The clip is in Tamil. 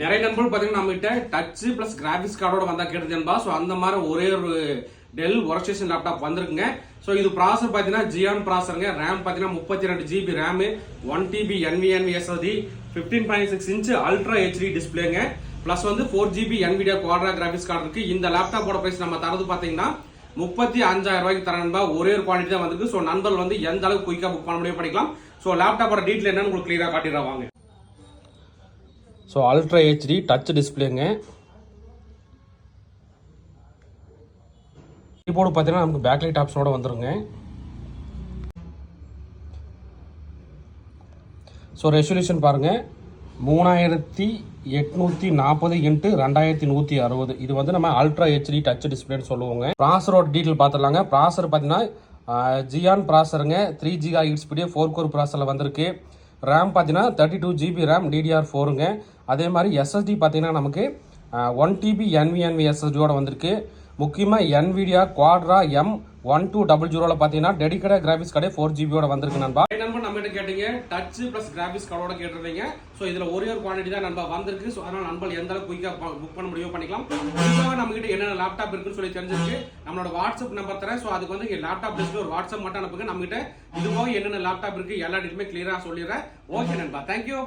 நிறைய நண்பர்கள் பாத்தீங்கன்னா நம்ம கிட்ட டச் பிளஸ் கிராபிக்ஸ் கார்டோட வந்தா கேட்டுருந்தேன்பா. ஸோ அந்த மாதிரி ஒரே ஒரு டெல் ஒர்க் ஸ்டேஷன் லேப்டாப் வந்திருக்குங்க. ஸோ இது ப்ராசர் பாத்தீங்கன்னா ஜியான் ப்ராசருங்க. ரேம் பாத்தீங்கன்னா 32 GB RAM, 1 TB NVMe SSD, 15.6 inch ultra HD டிஸ்பிளேங்க. பிளஸ் வந்து 4 GB NVIDIA Quadro graphics card இருக்கு. இந்த லேப்டாப்போட பிரைஸ் நம்ம தரது பாத்தீங்கன்னா 35,000 ரூபாய்க்கு தர நண்பா. ஒரே ஒரு குவாலிட்டி தான் வந்திருக்கு. ஸோ நண்பர்கள் வந்து எந்த அளவுக்கு குயிக்கா புக் பண்ண முடியும் பண்ணிக்கலாம். ஸோ லேப்டாப்போட டீட்டெயில் என்னன்னு உங்களுக்கு கிளியரா காட்டிடுறேன் வாங்க. ஸோ அல்ட்ரா HD டச் டிஸ்பிளேங்க. கீபோர்டு பார்த்தீங்கன்னா நமக்கு பேக்லைட் ஆப்ஷனோட வந்துருங்க. ஸோ ரெசல்யூஷன் பாருங்க 3840x2160. இது வந்து நம்ம அல்ட்ரா HD டச் டிஸ்பிளேன்னு சொல்லுவோங்க. ப்ராசரோட டீட்டெயில் பார்த்துடலாங்க. ப்ராசர் பார்த்தீங்கன்னா ஜியான் ப்ராசருங்க. 3 GHz ஸ்பீடு 4 கோர் ப்ராசரில் வந்திருக்கு. ரேம் பார்த்தீங்கன்னா 32 GB ரேம் DDR4ங்க. அதே மாதிரி SSD பார்த்தீங்கன்னா நமக்கு 1 TB NVMe SSDயோட வந்திருக்கு. முக்கியமாக NVIDIA குவாட்ரா M1200 பார்த்தீங்கன்னா டெடிகேட்டட் கிராபிக்ஸ் கார்டு 4 GBயோட வந்திருக்கு நண்பா. நண்பா நம்ம கிட்ட கேட்டீங்க டச் பிளஸ் கிராபிக்ஸ் கார்டோட கேட்டிருந்தீங்க. ஸோ இதில் ஒரே ஒரு குவான்டிட்டி தான் நண்பா வந்திருக்கு. ஸோ அதனால் நண்பர்கள் எந்த அளவுக்கு குயிக்காக புக் பண்ண முடியும் பண்ணிக்கலாம். குறிப்பாக நம்ம கிட்ட என்னென்ன லேப்டாப் இருக்குன்னு சொல்லி தெரிஞ்சிருக்கு. நம்மளோட வாட்ஸ்அப் நம்பர் தரேன். ஸோ அதுக்கு வந்து லேப்டாப் லிஸ்ட்ல ஒரு வாட்ஸ்அப் மட்டும் அனுப்புங்க. நம்ம கிட்ட இது போக என்னென்ன லேப்டாப் இருக்கு எல்லா டீட்டெயிலுமே கிளியராக சொல்லிடுறேன். ஓகே நண்பா, தேங்க்யூ.